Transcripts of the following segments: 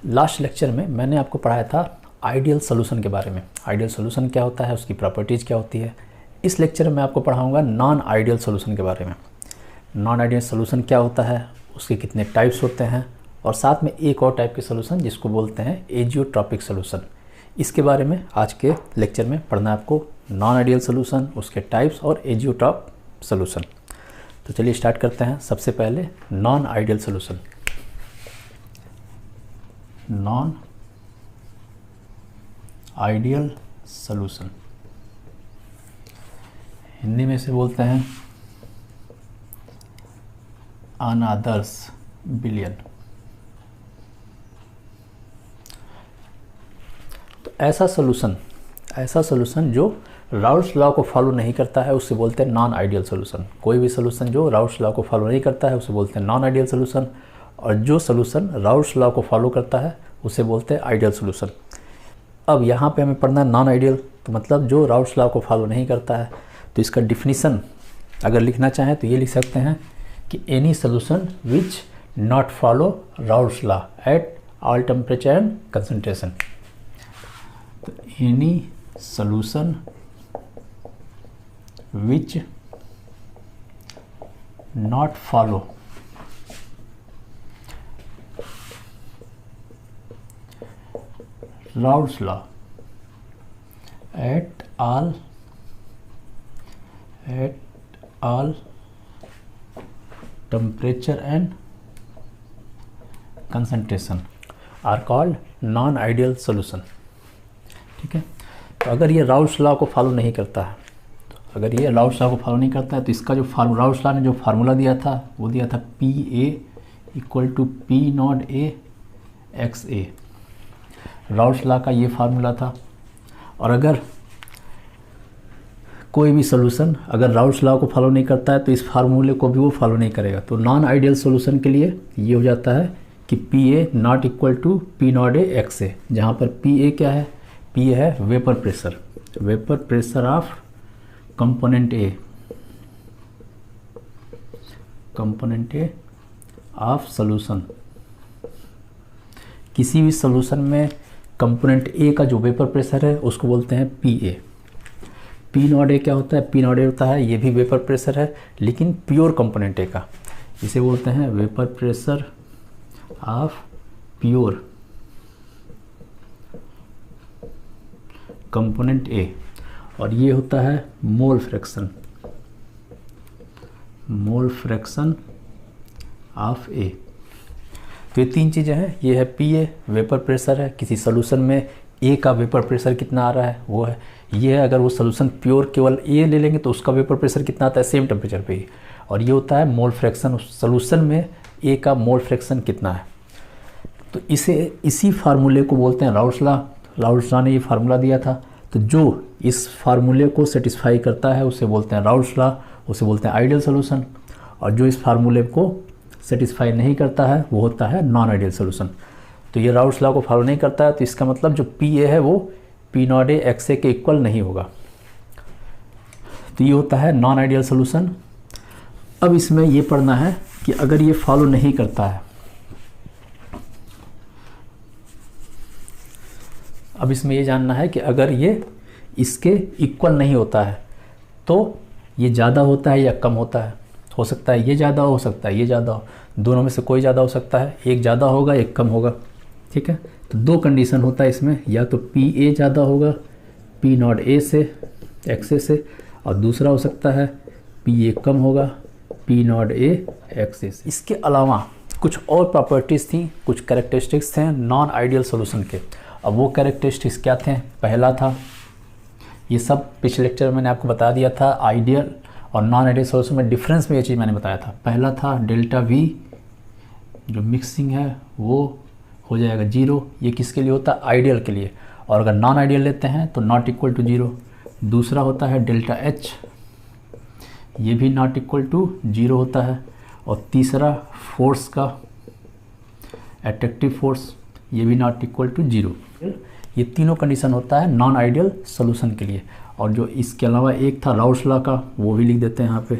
Last lecture में मैंने आपको पढ़ाया था आइडियल सॉल्यूशन के बारे में। आइडियल सॉल्यूशन क्या होता है, उसकी प्रॉपर्टीज़ क्या होती है। इस लेक्चर में मैं आपको पढ़ाऊंगा नॉन आइडियल सॉल्यूशन के बारे में। नॉन आइडियल सॉल्यूशन क्या होता है, उसके कितने टाइप्स होते हैं, और साथ में एक और टाइप के सॉल्यूशन जिसको बोलते हैं एजियोट्रॉपिक सॉल्यूशन। इसके बारे में आज के लेक्चर में पढ़ना है आपको। नॉन आइडियल सॉल्यूशन, उसके टाइप्स और एजियोट्रॉप सॉल्यूशन। तो चलिए स्टार्ट करते हैं। सबसे पहले non ideal solution. Non ideal solution Hindi में से बोलते हैं अनअदर्स बिलियन। तो ऐसा सॉल्यूशन जो राउल्स लॉ को फॉलो नहीं करता है उसे बोलते हैं नॉन आइडियल सॉल्यूशन। कोई भी सॉल्यूशन जो राउल्स लॉ को फॉलो नहीं करता है उसे बोलते हैं नॉन आइडियल सॉल्यूशन, और जो सॉल्यूशन राउल्स लॉ को फॉलो करता है उसे बोलते हैं आइडियल सॉल्यूशन। अब यहाँ पे हमें पढ़ना है नॉन आइडियल, तो मतलब जो राउल्स लॉ को फॉलो नहीं करता है। तो इसका डिफिनीसन अगर लिखना चाहें तो ये लिख सकते हैं कि any solution which not follow Raoult's law at all temperature and concentration. तो any solution which not follow Raoult's law at all temperature and concentration are called non-ideal solution। ठीक है, तो अगर ये राउल्ट्स लॉ को फॉलो नहीं करता है, अगर ये राउल्ट्स लॉ को फॉलो नहीं करता है तो इसका जो राउल्ट्स लॉ ने जो फार्मूला दिया था वो दिया था P A equal to P naught A X A. Raoult's law का ये फार्मूला था। और अगर कोई भी सॉल्यूशन अगर राउल्ट्स लॉ को फॉलो नहीं करता है तो इस फार्मूले को भी वो फॉलो नहीं करेगा। तो नॉन आइडियल सॉल्यूशन के लिए ये हो जाता है कि P A not equal to P naught A X A, जहाँ पर पी ए क्या है, पी ए है vapour pressure of component A of solution. किसी भी सॉल्यूशन में कंपोनेंट ए का जो वेपर प्रेशर है उसको बोलते हैं पी ए। पी नॉट ए क्या होता है, पी नॉट ए होता है ये भी वेपर प्रेशर है लेकिन प्योर कंपोनेंट ए का, इसे बोलते हैं vapour pressure of pure component ए। और ये होता है मोल फ्रैक्शन ऑफ ए। तो ये तीन चीज़ें हैं। ये है पी ए वेपर प्रेशर है, किसी सॉल्यूशन में ए का वेपर प्रेशर कितना आ रहा है वो है। ये है अगर वो सॉल्यूशन प्योर केवल ए ले लेंगे तो उसका वेपर प्रेशर कितना आता है सेम टेम्परेचर पे ही। और ये होता है मोल फ्रैक्शन, उस सॉल्यूशन में ए का मोल फ्रैक्शन कितना है। तो इसी फार्मूले को बोलते हैं राउल्ट्स लॉ। राउल्ट्स लॉ ने ये फार्मूला दिया था, तो जो इस फार्मूले को सेटिस्फाई करता है उसे बोलते हैं राउल्ट्स लॉ, उसे बोलते हैं आइडियल सॉल्यूशन। और जो इस फार्मूले को सेटिस्फाई नहीं करता है वो होता है नॉन आइडियल सॉल्यूशन। तो ये राउल्ट्स लॉ को फॉलो नहीं करता है तो इसका मतलब जो पी ए है वो पी नॉट ए एक्स ए के इक्वल नहीं होगा। तो ये होता है नॉन आइडियल सॉल्यूशन। अब इसमें ये पढ़ना है कि अगर ये फॉलो नहीं करता है, अब इसमें ये जानना है कि अगर ये इसके इक्वल नहीं होता है तो ये ज़्यादा होता है या कम होता है। हो सकता है ये ज़्यादा हो सकता है ये ज़्यादा हो, दोनों में से कोई ज़्यादा हो सकता है, एक ज़्यादा होगा एक कम होगा। ठीक है, तो दो कंडीशन होता है इसमें, या तो पी ए ज़्यादा होगा पी नॉट ए से एक्स ए से, और दूसरा हो सकता है पी ए कम होगा पी नॉट ए एक्स ए से। इसके अलावा कुछ और प्रॉपर्टीज़ थी, कुछ कैरेक्टरिस्टिक्स थे नॉन आइडियल सोल्यूशन के। अब वो कैरेक्टरिस्टिक्स क्या थे, पहला था, ये सब पिछले लेक्चर में मैंने आपको बता दिया था, आइडियल और नॉन आइडियल सॉल्यूशन में डिफरेंस में ये चीज़ मैंने बताया था। पहला था डेल्टा वी, जो मिक्सिंग है वो हो जाएगा 0। ये किसके लिए होता है, आइडियल के लिए। और अगर नॉन आइडियल लेते हैं तो नॉट इक्वल टू 0। दूसरा होता है डेल्टा एच, ये भी नॉट इक्वल टू 0 होता है। और तीसरा फोर्स का एट्रैक्टिव फोर्स, ये भी नॉट इक्वल टू 0। ये तीनों कंडीशन होता है नॉन आइडियल सोल्यूशन के लिए। और जो इसके अलावा एक था राउल्ट्स लॉ का, वो भी लिख देते हैं यहाँ पे,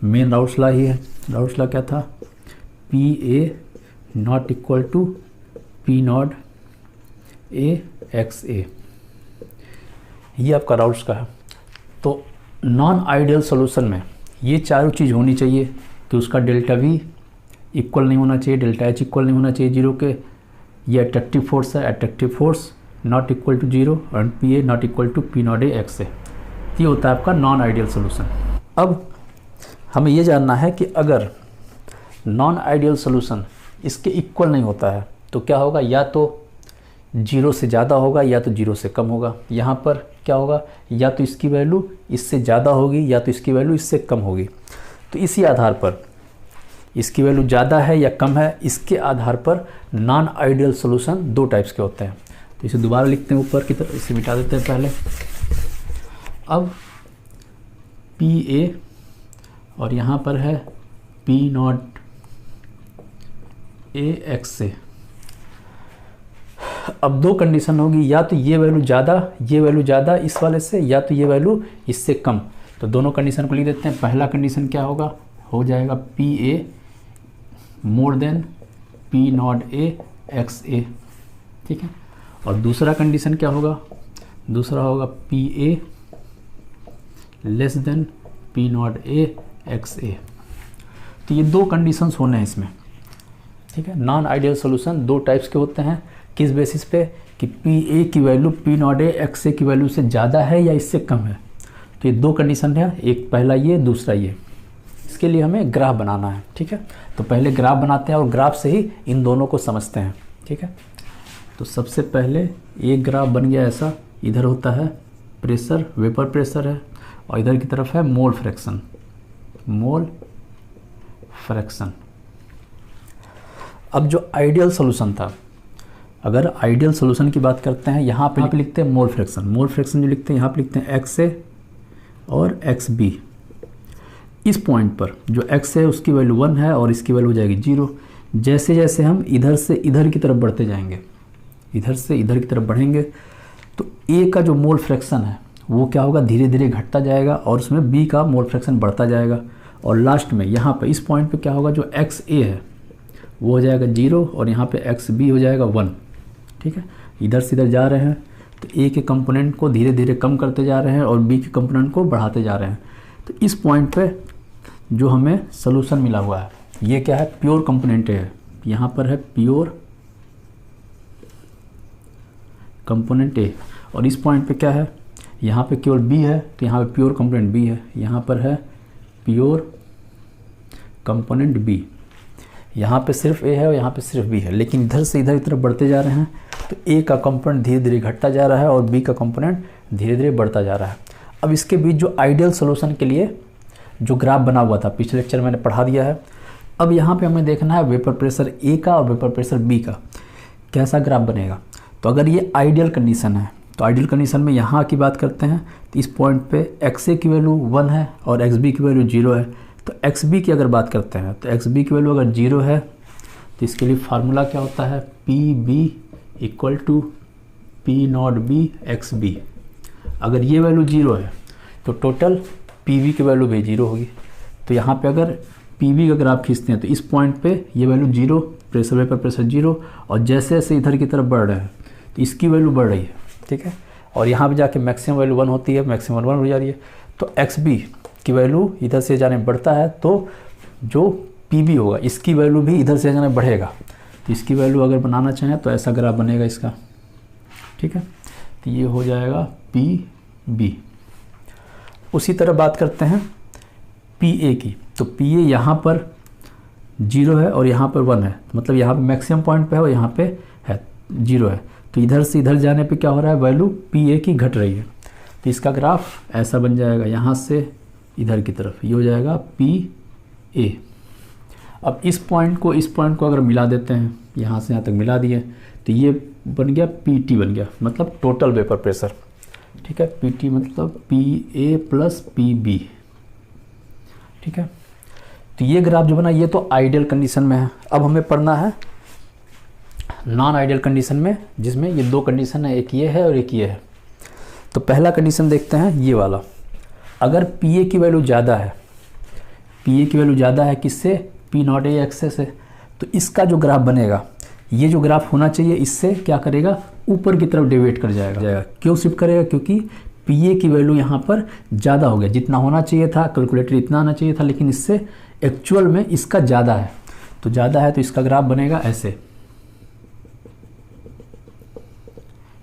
मेन राउल्ट्स लॉ ही है। राउल्ट्स लॉ क्या था, P A not equal to P naught A X A, ये आपका राउट्स का है। तो नॉन आइडियल सोल्यूशन में ये चारों चीज़ होनी चाहिए कि उसका डेल्टा वी इक्वल नहीं होना चाहिए, डेल्टा एच इक्वल नहीं होना चाहिए जीरो के, ये अट्रैक्टिव फोर्स है, attractive force not equal to zero, and P A not equal to P naught A X A. ये होता है आपका नॉन आइडियल सोल्यूशन। अब हमें ये जानना है कि अगर नॉन आइडियल सोल्यूशन इसके इक्वल नहीं होता है तो क्या होगा, या तो जीरो से ज़्यादा होगा या तो जीरो से कम होगा। यहाँ पर क्या होगा, या तो इसकी वैल्यू इससे ज़्यादा होगी या तो इसकी वैल्यू इससे कम होगी। तो इसी आधार पर इसकी वैल्यू ज़्यादा है या कम है, इसके आधार पर नॉन आइडियल सोल्यूशन दो टाइप्स के होते हैं। तो इसे दोबारा लिखते हैं ऊपर की तरफ, इसे मिटा देते हैं पहले। अब पी ए और यहाँ पर है पी नॉट ए एक्स ए। अब दो कंडीशन होगी, या तो ये वैल्यू ज़्यादा इस वाले से, या तो ये वैल्यू इससे कम। तो दोनों कंडीशन को लिख देते हैं। पहला कंडीशन क्या होगा, हो जाएगा P A more than P naught A X A, ठीक है। और दूसरा कंडीशन क्या होगा, दूसरा होगा P A less than P naught A X A. तो ये दो कंडीशंस होने हैं इसमें, ठीक है। नॉन आइडियल सॉल्यूशन दो टाइप्स के होते हैं, किस बेसिस पे कि पी ए की value P naught A X A की वैल्यू से ज़्यादा है या इससे कम है। तो ये दो कंडीशन है, एक पहला ये, दूसरा ये। इसके लिए हमें ग्राफ बनाना है, ठीक है। तो पहले ग्राफ बनाते हैं और ग्राफ से ही इन दोनों को समझते हैं, ठीक है। तो सबसे पहले एक ग्राफ बन गया ऐसा, इधर होता है प्रेशर, वेपर प्रेशर है, और इधर की तरफ है मोल फ्रैक्शन, मोल फ्रैक्शन। अब जो आइडियल सॉल्यूशन था, अगर आइडियल सॉल्यूशन की बात करते हैं, यहाँ पे लिखते हैं मोल फ्रैक्शन। मोल फ्रैक्शन जो लिखते हैं यहाँ पे लिखते हैं एक्स ए और एक्स बी। इस पॉइंट पर जो x है उसकी वैल्यू 1 है और इसकी वैल्यू हो जाएगी 0। जैसे जैसे हम इधर से इधर की तरफ बढ़ते जाएंगे, इधर से इधर की तरफ बढ़ेंगे, तो a का जो मोल फ्रैक्शन है वो क्या होगा, धीरे धीरे घटता जाएगा और उसमें b का मोल फ्रैक्शन बढ़ता जाएगा। और लास्ट में यहाँ पर इस पॉइंट पे क्या होगा, जो XA है वो हो जाएगा 0 और यहाँ पे XB हो जाएगा 1, ठीक है। इधर से इधर जा रहे हैं तो A के कंपोनेंट को धीरे धीरे कम करते जा रहे हैं और B के कंपोनेंट को बढ़ाते जा रहे हैं। तो इस पॉइंट पे जो हमें सोल्यूशन मिला हुआ है ये क्या है, प्योर कंपोनेंट है। यहाँ पर है प्योर कंपोनेंट ए, और इस पॉइंट पे क्या है, यहाँ पे केवल बी है तो यहाँ पे प्योर कंपोनेंट बी है। यहाँ पर है प्योर कंपोनेंट बी, यहाँ पे सिर्फ ए है और यहाँ पे सिर्फ बी है। लेकिन इधर से इधर की तरफ बढ़ते जा रहे हैं तो ए का कंपोनेंट धीरे धीरे घटता जा रहा है और बी का कंपोनेंट धीरे धीरे बढ़ता जा रहा है। अब इसके बीच जो आइडियल सोल्यूशन के लिए जो ग्राफ बना हुआ था पिछले लेक्चर मैंने पढ़ा दिया है। अब यहाँ पे हमें देखना है वेपर प्रेशर ए का और वेपर प्रेशर बी का कैसा ग्राफ बनेगा। तो अगर ये आइडियल कंडीशन है तो आइडियल कंडीशन में यहाँ की बात करते हैं तो इस पॉइंट पे एक्स ए की वैल्यू 1 है और एक्स बी की वैल्यू 0 है। तो एक्स बी की अगर बात करते हैं तो एक्स बी की वैल्यू अगर 0 है तो इसके लिए फार्मूला क्या होता है, P B equal to P naught B X B. अगर ये वैल्यू 0 है तो टोटल पी वी की वैल्यू भी 0 होगी। तो यहाँ पे अगर पी वी का ग्राफ खींचते हैं तो इस पॉइंट पे ये वैल्यू 0, प्रेशर वेपर प्रेशर 0, और जैसे जैसे इधर की तरफ बढ़ रहे हैं तो इसकी वैल्यू बढ़ रही है, ठीक है। और यहाँ पे जाके मैक्सिमम वैल्यू 1 होती है, मैक्सिमम 1 हो जा रही है। तो एक्स बी की वैल्यू इधर से जाने बढ़ता है तो जो पी बी होगा इसकी वैल्यू भी इधर से जाने बढ़ेगा। तो इसकी वैल्यू अगर बनाना चाहें तो ऐसा ग्राफ बनेगा इसका, ठीक है। तो ये हो जाएगा पी बी। उसी तरह बात करते हैं पी ए की। तो पी ए यहाँ पर 0 है और यहाँ पर 1 है, मतलब यहाँ पे मैक्सिमम पॉइंट पे है और यहाँ पे है 0 है। तो इधर से इधर जाने पे क्या हो रहा है, वैल्यू पी ए की घट रही है। तो इसका ग्राफ ऐसा बन जाएगा, यहाँ से इधर की तरफ ये हो जाएगा पी ए। अब इस पॉइंट को अगर मिला देते हैं, यहाँ से यहाँ तक मिला दिए तो ये बन गया पी टी बन गया, मतलब टोटल वेपर प्रेशर, ठीक है। पी टी मतलब P A plus P B, ठीक है। तो ये ग्राफ जो बना ये तो आइडियल कंडीशन में है। अब हमें पढ़ना है नॉन आइडियल कंडीशन में, जिसमें ये दो कंडीशन है, एक ये है और एक ये है। तो पहला कंडीशन देखते हैं ये वाला। अगर पी ए की वैल्यू ज़्यादा है, पी ए की वैल्यू ज़्यादा है किससे, पी नॉट ए एक्स से, तो इसका जो ग्राफ बनेगा ये जो ग्राफ होना चाहिए इससे क्या करेगा, ऊपर की तरफ डेविएट कर जाएगा। क्यों शिफ्ट करेगा, क्योंकि पी ए की वैल्यू यहाँ पर ज़्यादा हो गया, जितना होना चाहिए था कैलकुलेटर इतना आना चाहिए था, लेकिन इससे एक्चुअल में इसका ज़्यादा है, तो ज़्यादा है तो इसका ग्राफ बनेगा ऐसे,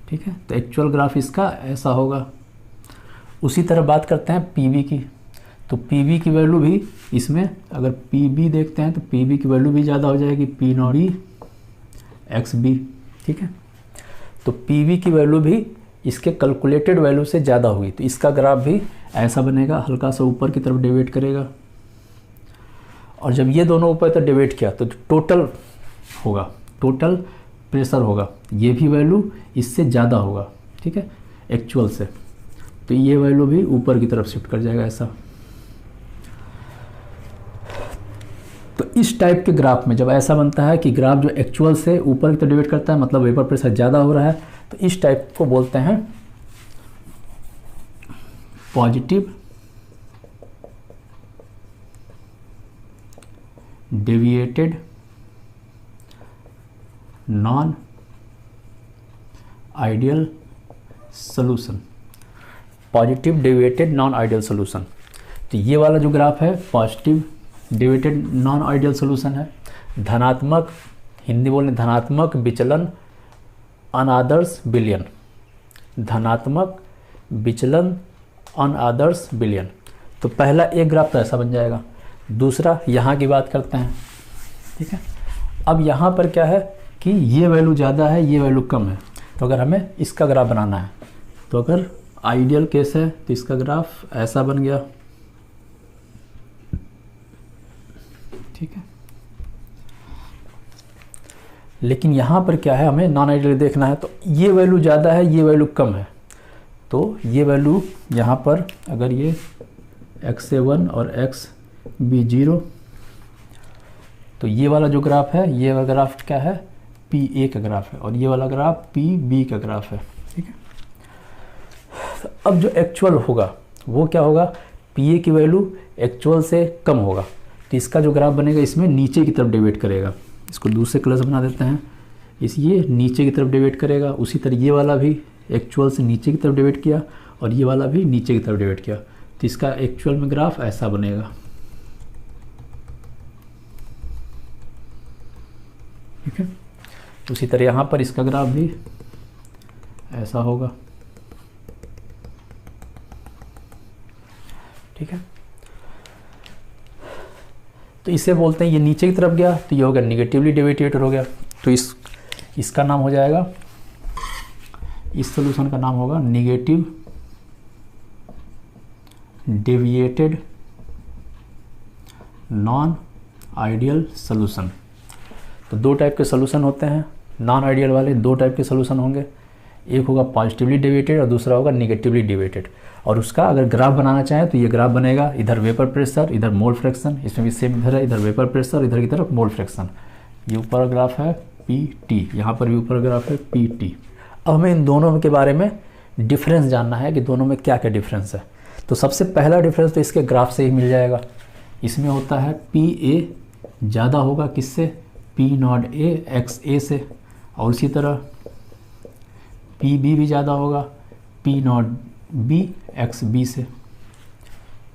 ठीक है। तो एक्चुअल ग्राफ इसका ऐसा होगा। उसी तरह बात करते हैं पीवी की, तो पीवी की वैल्यू भी इसमें अगर पीबी देखते हैं तो पीबी की वैल्यू भी ज़्यादा हो जाएगी, P naught E X B, ठीक है। तो पीवी की वैल्यू भी इसके कैलकुलेटेड वैल्यू से ज़्यादा होगी, तो इसका ग्राफ भी ऐसा बनेगा, हल्का सा ऊपर की तरफ डेविएट करेगा। और जब ये दोनों ऊपर तक डेविएट किया तो टोटल होगा, टोटल प्रेशर होगा, ये भी वैल्यू इससे ज़्यादा होगा, ठीक है, एक्चुअल से, तो ये वैल्यू भी ऊपर की तरफ शिफ्ट कर जाएगा ऐसा। तो इस टाइप के ग्राफ में जब ऐसा बनता है कि ग्राफ जो एक्चुअल से ऊपर की तरफ डेविएट करता है, मतलब वेपर प्रेशर ज़्यादा हो रहा है, तो इस टाइप को बोलते हैं positive deviated non ideal solution, positive deviated non ideal solution. तो ये वाला जो ग्राफ है positive deviated non ideal solution है, धनात्मक, हिंदी बोलने धनात्मक विचलन अनआदर्श विलयन, धनात्मक विचलन अनआदर्श विलयन। तो पहला एक ग्राफ तो ऐसा बन जाएगा। दूसरा यहाँ की बात करते हैं, ठीक है। अब यहाँ पर क्या है कि ये वैल्यू ज़्यादा है, ये वैल्यू कम है, तो अगर हमें इसका ग्राफ बनाना है तो अगर आइडियल केस है तो इसका ग्राफ ऐसा बन गया, ठीक है। लेकिन यहाँ पर क्या है, हमें नॉन आइडियल देखना है, तो ये वैल्यू ज़्यादा है, ये वैल्यू कम है, तो ये वैल्यू यहाँ पर अगर ये x1 और xb0, तो ये वाला जो ग्राफ है, ये वाला ग्राफ क्या है, P का ग्राफ है, और ये वाला ग्राफ PB का ग्राफ है, ठीक है। तो अब जो एक्चुअल होगा वो क्या होगा, PA की वैल्यू एक्चुअल से कम होगा, तो इसका जो ग्राफ बनेगा इसमें नीचे की तरफ डेविएट करेगा। इसको दूसरे कलर से बना देते हैं, ये नीचे की तरफ डेविएट करेगा। उसी तरह ये वाला भी एक्चुअल से नीचे की तरफ डेविएट किया, और ये वाला भी नीचे की तरफ डेविएट किया, तो इसका एक्चुअल में ग्राफ ऐसा बनेगा, ठीक है। उसी तरह यहाँ पर इसका ग्राफ भी ऐसा होगा, ठीक है। तो इसे बोलते हैं, ये नीचे की तरफ गया तो ये हो गया निगेटिवली डेविएटेड हो गया, तो इसका नाम हो जाएगा, इस सॉल्यूशन का नाम होगा negative deviated non ideal solution. तो दो टाइप के सॉल्यूशन होते हैं, नॉन आइडियल वाले दो टाइप के सॉल्यूशन होंगे, एक होगा पॉजिटिवली डेविएटेड और दूसरा होगा निगेटिवली डेविएटेड। और उसका अगर ग्राफ बनाना चाहें तो ये ग्राफ बनेगा, इधर वेपर प्रेशर, इधर मोल फ्रैक्शन, इसमें भी सेम इधर है, इधर वेपर प्रेशर, इधर की तरफ मोल फ्रैक्शन। ये ऊपर ग्राफ है PT, यहाँ पर भी ऊपर ग्राफ है PT। अब हमें इन दोनों के बारे में डिफरेंस जानना है कि दोनों में क्या क्या डिफरेंस है। तो सबसे पहला डिफरेंस तो इसके ग्राफ से ही मिल जाएगा। इसमें होता है PA ज़्यादा होगा किससे, P नॉट A XA से, और इसी तरह PB भी ज़्यादा होगा P नॉट B XB से,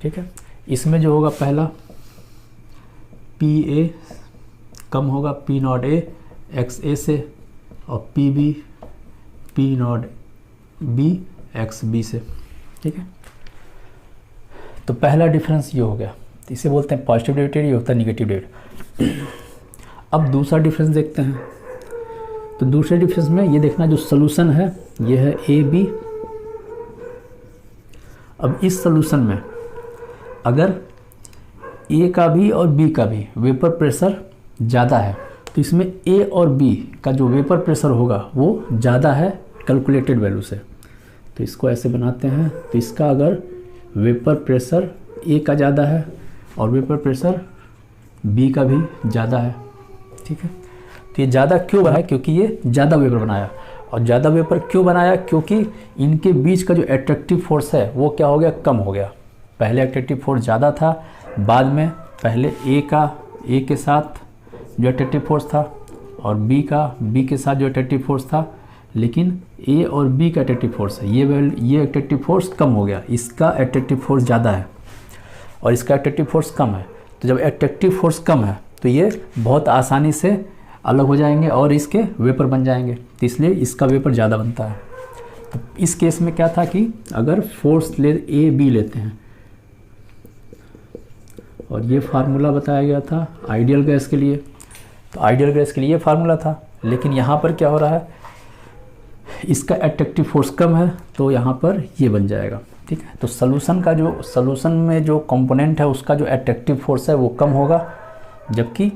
ठीक है। इसमें जो होगा पहला PA कम होगा P नॉट A XA से, और PB P not B XB से, ठीक है। तो पहला डिफरेंस ये हो गया, तो इसे बोलते हैं पॉजिटिव डेविएटेड, ये होता है निगेटिव डेविएटेड। अब दूसरा डिफरेंस देखते हैं। तो दूसरे डिफरेंस में ये देखना, जो सॉल्यूशन है ये है AB। अब इस सॉल्यूशन में अगर A का भी और B का भी वेपर प्रेशर ज़्यादा है, तो इसमें A और B का जो वेपर प्रेशर होगा वो ज़्यादा है कैलकुलेटेड वैल्यू से। तो इसको ऐसे बनाते हैं, तो इसका अगर वेपर प्रेशर A का ज़्यादा है और वेपर प्रेशर B का भी ज़्यादा है, ठीक है। तो ये ज़्यादा क्यों बनाया, क्योंकि ये ज़्यादा वेपर बनाया। और ज़्यादा वेपर क्यों बनाया, क्योंकि इनके बीच का जो एट्रैक्टिव फोर्स है वो क्या हो गया, कम हो गया। पहले एट्रैक्टिव फोर्स ज़्यादा था, बाद में पहले A के साथ जो एट्रैक्टिव फोर्स था और बी के साथ जो अट्रैक्टिव फोर्स था, लेकिन ए और बी का अट्रैक्टिव फोर्स है, ये अट्रैक्टिव फोर्स कम हो गया, इसका अट्रैक्टिव फोर्स ज़्यादा है और इसका अट्रैक्टिव फोर्स कम है। तो जब अट्रैक्टिव फोर्स कम है तो ये बहुत आसानी से अलग हो जाएंगे और इसके वेपर बन जाएंगे, तो इसलिए इसका वेपर ज़्यादा बनता है। तो इस केस में क्या था कि अगर फोर्स ए बी लेते हैं, और ये फार्मूला बताया गया था आइडियल गैस के लिए, तो आइडियल गैस के लिए ये फार्मूला था, लेकिन यहाँ पर क्या हो रहा है, इसका अट्रैक्टिव फोर्स कम है तो यहाँ पर ये बन जाएगा। ठीक है, तो सॉल्यूशन में जो कंपोनेंट है उसका जो अट्रैक्टिव फोर्स है वो कम होगा, जबकि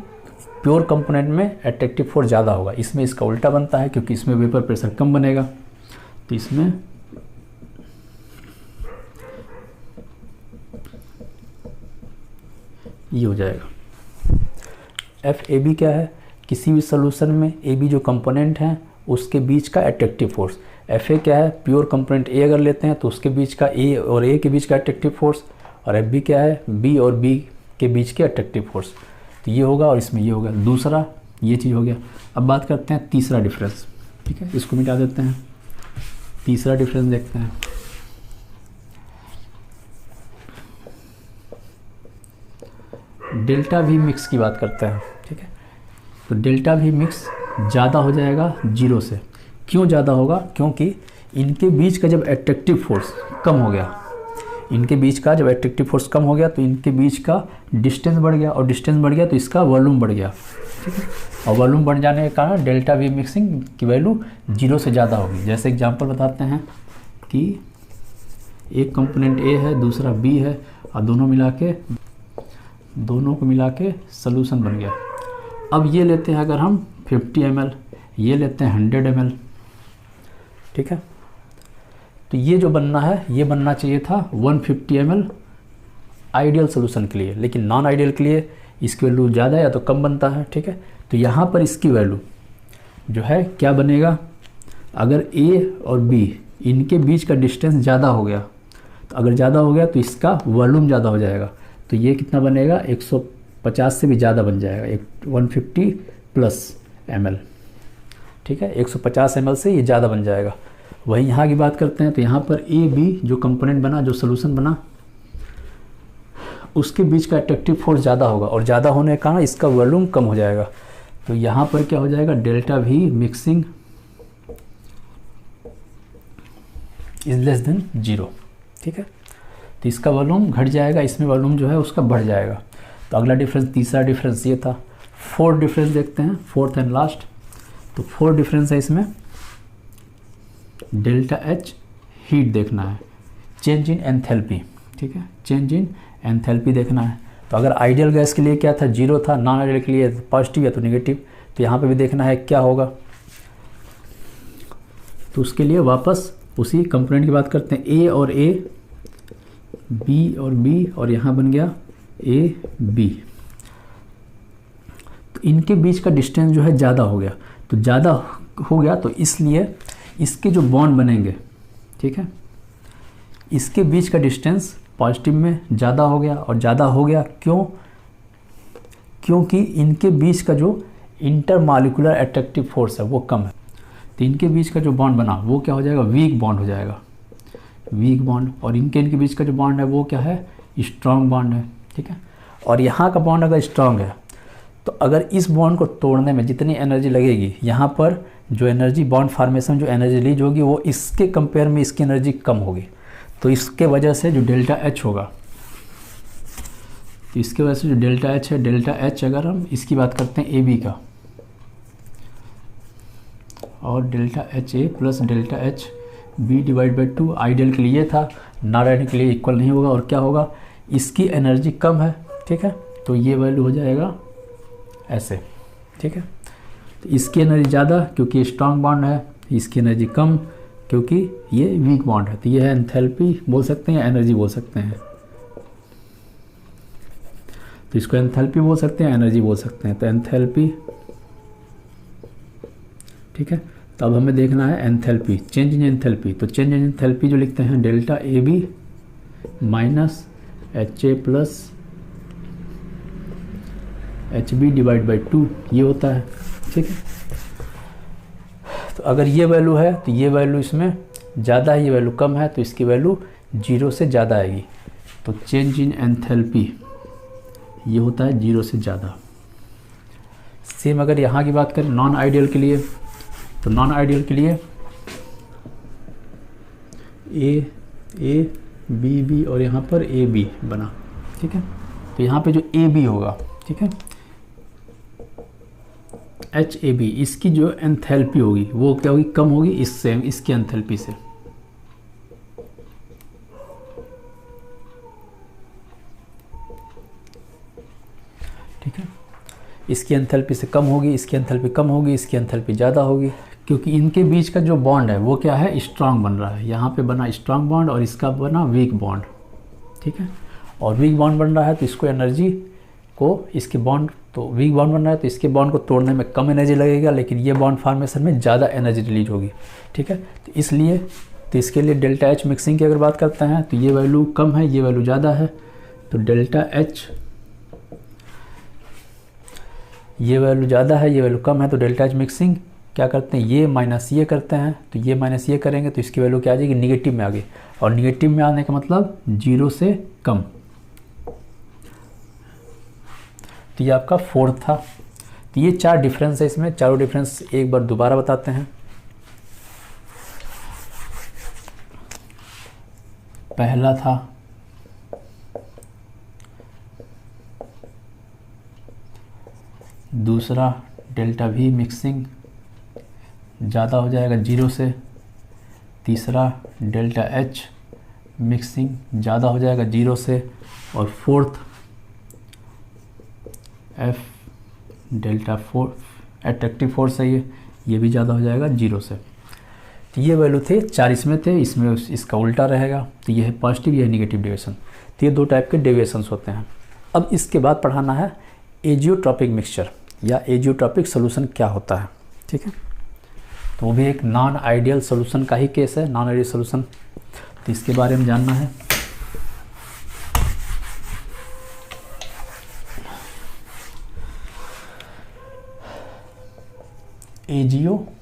प्योर कंपोनेंट में अट्रैक्टिव फोर्स ज़्यादा होगा। इसमें इसका उल्टा बनता है क्योंकि इसमें वेपर प्रेशर कम बनेगा, तो इसमें ये हो जाएगा। एफ ए बी क्या है, किसी भी सॉल्यूशन में ए बी जो कंपोनेंट हैं उसके बीच का अट्रैक्टिव फोर्स। एफ ए क्या है, प्योर कंपोनेंट ए अगर लेते हैं तो उसके बीच का ए और ए के बीच का अट्रैक्टिव फोर्स, और एफ बी क्या है, बी और बी के बीच के अट्रैक्टिव फोर्स। तो ये होगा और इसमें ये होगा, दूसरा ये चीज़ हो गया। अब बात करते हैं तीसरा डिफरेंस। ठीक है, इसको मिटा देते हैं, तीसरा डिफरेंस देखते हैं। डेल्टा वी मिक्स की बात करते हैं। ठीक है, तो डेल्टा वी मिक्स ज़्यादा हो जाएगा जीरो से। क्यों ज़्यादा होगा, क्योंकि इनके बीच का जब अट्रैक्टिव फोर्स कम हो गया, इनके बीच का जब अट्रैक्टिव फोर्स कम हो गया तो इनके बीच का डिस्टेंस बढ़ गया, और डिस्टेंस बढ़ गया तो इसका वॉल्यूम बढ़ गया। ठीक है, और वॉल्यूम बढ़ जाने के कारण डेल्टा वी मिक्सिंग की वैल्यू जीरो से ज़्यादा होगी। जैसे एग्जांपल बताते हैं कि एक कंपोनेंट ए है, दूसरा बी है, और दोनों को मिला के सोल्यूशन बन गया। अब ये लेते हैं अगर हम 50 ml, ये लेते हैं 100 ml। ठीक है, तो ये जो बनना है ये बनना चाहिए था 150 ml आइडियल सोल्यूशन के लिए, लेकिन नॉन आइडियल के लिए इसकी वैल्यू ज़्यादा या तो कम बनता है। ठीक है, तो यहाँ पर इसकी वैल्यू जो है क्या बनेगा, अगर ए और बी इनके बीच का डिस्टेंस ज़्यादा हो गया, तो अगर ज़्यादा हो गया तो इसका वॉल्यूम ज़्यादा हो जाएगा, तो ये कितना बनेगा, 150 से भी ज़्यादा बन जाएगा, 150 प्लस ml। ठीक है, 150 ml से ये ज़्यादा बन जाएगा। वही यहाँ की बात करते हैं तो यहाँ पर ए बी जो कंपोनेंट बना, जो सोल्यूशन बना, उसके बीच का अट्रैक्टिव फोर्स ज़्यादा होगा, और ज़्यादा होने के कारण इसका वॉल्यूम कम हो जाएगा। तो यहाँ पर क्या हो जाएगा, delta we mixing is less than 0। ठीक है, तो इसका वॉल्यूम घट जाएगा, इसमें वॉल्यूम जो है उसका बढ़ जाएगा। तो अगला डिफरेंस, तीसरा डिफरेंस ये था। फोर्थ डिफरेंस देखते हैं, फोर्थ एंड लास्ट। तो फोर्थ डिफरेंस है इसमें डेल्टा एच हीट देखना है, चेंज इन एंथैल्पी। ठीक है, चेंज इन एंथैल्पी देखना है। तो अगर आइडियल गैस के लिए क्या था, जीरो था, नॉन आइडियल के लिए पॉजिटिव या तो नेगेटिव, तो यहाँ पे भी देखना है क्या होगा। तो उसके लिए वापस उसी कंपोनेंट की बात करते हैं, ए और ए, बी और बी, और यहाँ बन गया ए बी। तो इनके बीच का डिस्टेंस जो है ज़्यादा हो गया, तो ज़्यादा हो गया तो इसलिए इसके जो बॉन्ड बनेंगे, ठीक है, इसके बीच का डिस्टेंस पॉजिटिव में ज़्यादा हो गया, और ज़्यादा हो गया क्यों, क्योंकि इनके बीच का जो इंटरमॉलिक्यूलर अट्रैक्टिव फोर्स है वो कम है। तो इनके बीच का जो बॉन्ड बना वो क्या हो जाएगा, वीक बॉन्ड हो जाएगा, वीक बॉन्ड। और इनके बीच का जो बॉन्ड है वो क्या है, स्ट्रॉन्ग बॉन्ड है। ठीक है, और यहाँ का बॉन्ड अगर स्ट्रॉन्ग है तो अगर इस बॉन्ड को तोड़ने में जितनी एनर्जी लगेगी, यहाँ पर जो एनर्जी बॉन्ड फार्मेशन जो एनर्जी रिलीज होगी वो इसके कंपेयर में इसकी एनर्जी कम होगी। तो इसके वजह से जो डेल्टा एच होगा, तो इसके वजह से जो डेल्टा एच है, डेल्टा एच अगर हम इसकी बात करते हैं ए बी का, और delta H A plus delta H B divide by 2 ideal के लिए था, नॉन आइडियल के लिए इक्वल नहीं होगा। और क्या होगा, इसकी एनर्जी कम है। ठीक है, तो ये वैल्यू हो जाएगा ऐसे। ठीक है, तो इसकी एनर्जी ज़्यादा क्योंकि स्ट्रॉन्ग बॉन्ड है, इसकी एनर्जी कम क्योंकि ये वीक बॉन्ड है। तो ये है एंथैल्पी बोल सकते हैं, एनर्जी बोल सकते हैं। तो इसको एंथैल्पी बोल सकते हैं, एनर्जी बोल सकते हैं। तो एंथैल्पी, ठीक है, तो अब हमें देखना है एंथैल्पी, चेंज इन एंथैल्पी। तो चेंज इन एंथैल्पी जो लिखते हैं delta A B minus H A plus H B divide by 2 ये होता है। ठीक है, अगर ये वैल्यू है तो ये वैल्यू इसमें ज़्यादा है, ये वैल्यू कम है, तो इसकी वैल्यू 0 से ज़्यादा आएगी। तो चेंज इन एंथैल्पी ये होता है 0 से ज़्यादा। सेम अगर यहाँ की बात करें नॉन आइडियल के लिए, तो नॉन आइडियल के लिए ए बी बी और यहाँ पर ए बी बना, ठीक है। तो यहाँ पे जो ए बी होगा, ठीक है, एच ए बी, इसकी जो एंथैल्पी होगी वो क्या होगी, कम होगी इससे, इसकी एंथैल्पी से। ठीक है, इसकी एंथैल्पी से कम होगी, इसकी एंथैल्पी कम होगी, इसकी एंथैल्पी ज़्यादा होगी, क्योंकि इनके बीच का जो बॉन्ड है वो क्या है, स्ट्रांग बन रहा है। यहाँ पे बना स्ट्रांग बॉन्ड और इसका बना वीक बॉन्ड, ठीक है। और वीक बॉन्ड बन रहा है तो इसको एनर्जी को, इसके बॉन्ड, तो वीक बॉन्ड बन रहा है तो इसके बॉन्ड को तोड़ने में कम एनर्जी लगेगा, लेकिन ये बॉन्ड फॉर्मेशन में ज़्यादा एनर्जी रिलीज होगी, ठीक है। तो इसलिए, तो इसके लिए डेल्टा एच मिक्सिंग की अगर बात करते हैं तो ये वैल्यू कम है, ये वैल्यू ज़्यादा है, तो डेल्टा एच, ये वैल्यू ज़्यादा है, ये वैल्यू कम है, तो डेल्टा एच मिक्सिंग क्या करते हैं, ये माइनस ये करते हैं, तो ये माइनस ये करेंगे तो इसकी वैल्यू क्या आ जाएगी, निगेटिव में आ गई। और निगेटिव में आने का मतलब 0 से कम। तो ये आपका फोर्थ था। तो ये 4 डिफरेंस है इसमें, चारों डिफरेंस एक बार दोबारा बताते हैं। पहला था दूसरा डेल्टा वी मिक्सिंग ज़्यादा हो जाएगा 0 से, तीसरा डेल्टा एच मिक्सिंग ज़्यादा हो जाएगा 0 से, और fourth F delta attractive force है ये भी ज़्यादा हो जाएगा 0 से। तो ये वैल्यू थे 4 इसमें थे, इसमें इसका उल्टा रहेगा, तो ये है पॉजिटिव, ये है निगेटिव डेविएशन। तो ये 2 टाइप के डेविएशंस होते हैं। अब इसके बाद पढ़ाना है एजियोट्रॉपिक मिक्सचर या एजियोट्रॉपिक सोल्यूशन क्या होता है, ठीक है। तो वो भी एक नॉन आइडियल सोल्यूशन का ही केस है, नॉन आइडियल सोल्यूशन। तो इसके बारे में जानना है। एजियोट्रॉपिक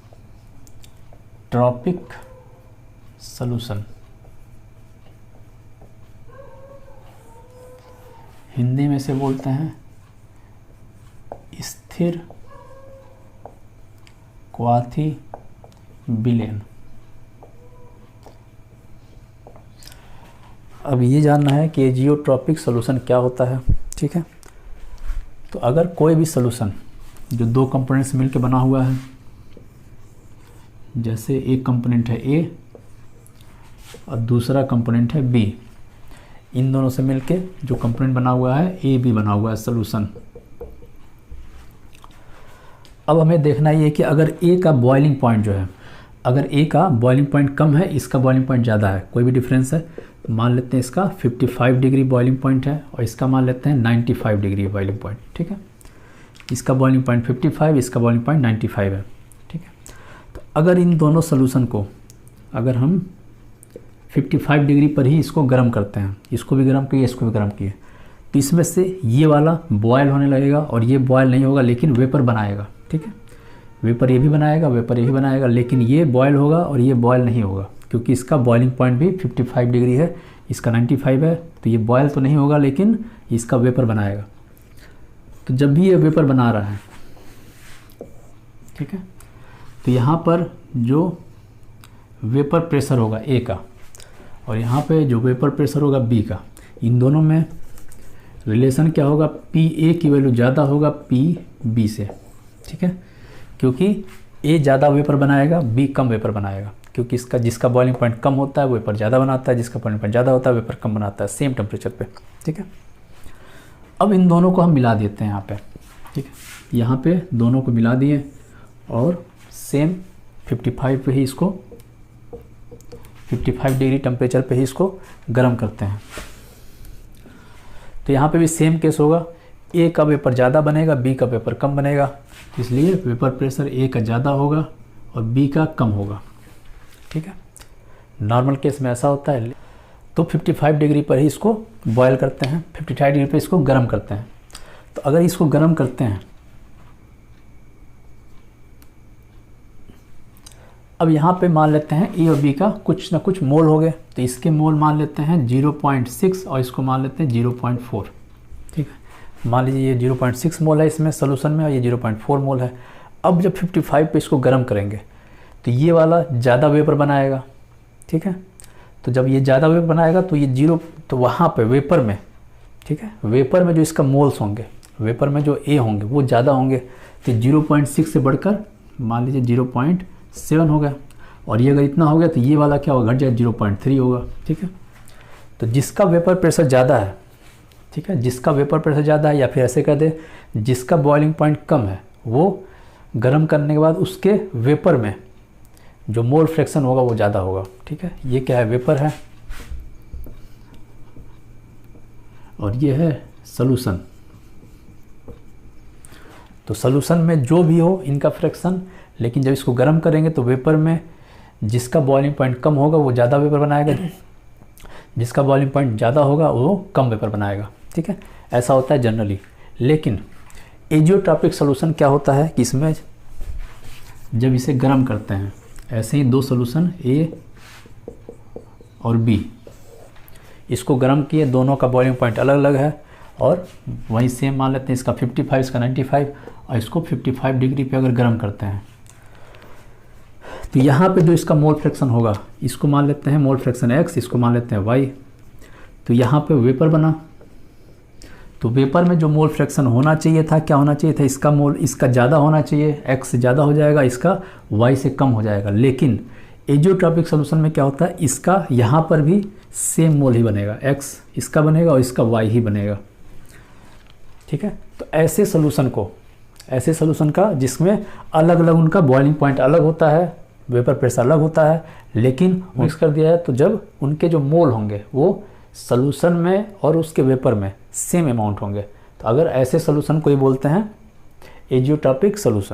सॉल्यूशन हिंदी में से बोलते हैं स्थिर क्वाथीबिलेन। अब ये जानना है कि एजियोट्रॉपिक सॉल्यूशन क्या होता है, ठीक है। तो अगर कोई भी सॉल्यूशन जो 2 कंपोनेंट्स मिलकर बना हुआ है, जैसे एक कंपोनेंट है ए और दूसरा कंपोनेंट है बी, इन दोनों से मिलके जो कंपोनेंट बना हुआ है ए बी बना हुआ है सॉल्यूशन। अब हमें देखना ये है कि अगर ए का बॉइलिंग पॉइंट जो है, अगर ए का बॉइलिंग पॉइंट कम है, इसका बॉइलिंग पॉइंट ज़्यादा है, कोई भी डिफरेंस है, तो मान लेते हैं इसका 55 डिग्री बॉइलिंग पॉइंट है और इसका मान लेते हैं 95 डिग्री बॉइलिंग पॉइंट, ठीक है। इसका बॉइलिंग पॉइंट 55, इसका बॉइलिंग पॉइंट 95 है, ठीक है। तो अगर इन दोनों सोल्यूशन को अगर हम 55 डिग्री पर ही इसको गर्म करते हैं, इसको भी गर्म किए, इसको भी गर्म किए, तो इसमें से ये वाला बॉयल होने लगेगा और ये बॉयल नहीं होगा लेकिन वेपर बनाएगा, ठीक है। वेपर ये भी बनाएगा, वेपर ये भी बनाएगा, लेकिन ये बॉयल होगा और ये बॉयल नहीं होगा, क्योंकि इसका बॉइलिंग पॉइंट भी 55 डिग्री है, इसका 95 है। तो ये बॉयल तो नहीं होगा लेकिन इसका वेपर बनाएगा। तो जब भी ये वेपर बना रहा है, ठीक है, तो यहाँ पर जो वेपर प्रेशर होगा ए का और यहाँ पे जो वेपर प्रेशर होगा बी का, इन दोनों में रिलेशन क्या होगा, पी ए की वैल्यू ज़्यादा होगा पी बी से, ठीक है। क्योंकि ए ज़्यादा वेपर बनाएगा, बी कम वेपर बनाएगा, क्योंकि इसका जिसका बॉइलिंग पॉइंट कम होता है वेपर ज़्यादा बनाता है, जिसका बॉइलिंग पॉइंट ज़्यादा होता है वेपर कम बनाता है, सेम टेम्परेचर पे, ठीक है। अब इन दोनों को हम मिला देते हैं यहाँ पे, ठीक है। यहाँ पे दोनों को मिला दिए और सेम 55 पे ही इसको 55 डिग्री टेम्परेचर पे ही इसको गर्म करते हैं। तो यहाँ पे भी सेम केस होगा, ए का वेपर ज़्यादा बनेगा, बी का वेपर कम बनेगा, इसलिए वेपर प्रेशर ए का ज़्यादा होगा और बी का कम होगा, ठीक है। नॉर्मल केस में ऐसा होता है। तो 55 डिग्री पर ही इसको बॉयल करते हैं, 55 डिग्री पर इसको गर्म करते हैं। तो अगर इसको गर्म करते हैं अब यहाँ पे मान लेते हैं ए और बी का कुछ ना कुछ मोल हो गए, तो इसके मोल मान लेते हैं 0.6 और इसको मान लेते हैं 0.4। ठीक है, मान लीजिए ये 0.6 मोल है इसमें सोल्यूशन में और ये 0.4 मोल है। अब जब 55 पे इसको गर्म करेंगे तो ये वाला ज़्यादा वेपर बनाएगा। ठीक है, तो जब ये ज़्यादा वेपर बनाएगा तो ये जीरो, तो वहाँ पे वेपर में, ठीक है, वेपर में जो इसका मोल्स होंगे, वेपर में जो ए होंगे वो ज़्यादा होंगे, तो 0.6 से बढ़कर मान लीजिए 0.7 हो गया, और ये अगर इतना हो गया तो ये वाला क्या होगा, घट जाए 0.3 होगा। ठीक है, तो जिसका वेपर प्रेशर ज़्यादा है, ठीक है, जिसका वेपर प्रेशर ज़्यादा है, या फिर ऐसे कह दे जिसका बॉइलिंग पॉइंट कम है, वो गर्म करने के बाद उसके वेपर में जो मोल फ्रैक्शन होगा वो ज़्यादा होगा। ठीक है, ये क्या है, वेपर है और ये है सॉल्यूशन। तो सॉल्यूशन में जो भी हो इनका फ्रैक्शन, लेकिन जब इसको गर्म करेंगे तो वेपर में जिसका बॉइलिंग पॉइंट कम होगा वो ज़्यादा वेपर बनाएगा, जिसका बॉइलिंग पॉइंट ज़्यादा होगा वो कम वेपर बनाएगा। ठीक है, ऐसा होता है जनरली। लेकिन एजियोट्रॉपिक सॉल्यूशन क्या होता है कि इसमें जब इसे गर्म करते हैं, ऐसे ही दो सॉल्यूशन ए और बी, इसको गर्म किए, दोनों का बॉइलिंग पॉइंट अलग अलग है, और वहीं सेम मान लेते हैं, इसका 55 इसका 95, और इसको 55 डिग्री पे अगर गर्म करते हैं तो यहाँ पे जो इसका मोल फ्रैक्शन होगा, इसको मान लेते हैं मोल फ्रैक्शन x, इसको मान लेते हैं y। तो यहाँ पे वेपर बना, तो वेपर में जो मोल फ्रैक्शन होना चाहिए था, क्या होना चाहिए था, इसका मोल इसका ज़्यादा होना चाहिए, x से ज़्यादा हो जाएगा, इसका y से कम हो जाएगा। लेकिन एजियोट्रॉपिक सॉल्यूशन में क्या होता है, इसका यहाँ पर भी सेम मोल ही बनेगा, x इसका बनेगा और इसका y ही बनेगा। ठीक है, तो ऐसे सॉल्यूशन का जिसमें अलग अलग उनका बॉइलिंग पॉइंट अलग होता है, वेपर प्रेशर अलग होता है, लेकिन मिक्स कर दिया है तो जब उनके जो मोल होंगे वो सॉल्यूशन में और उसके वेपर में सेम अमाउंट होंगे, तो अगर ऐसे सॉल्यूशन को ही बोलते हैं एजियोट्रॉपिक सॉल्यूशन।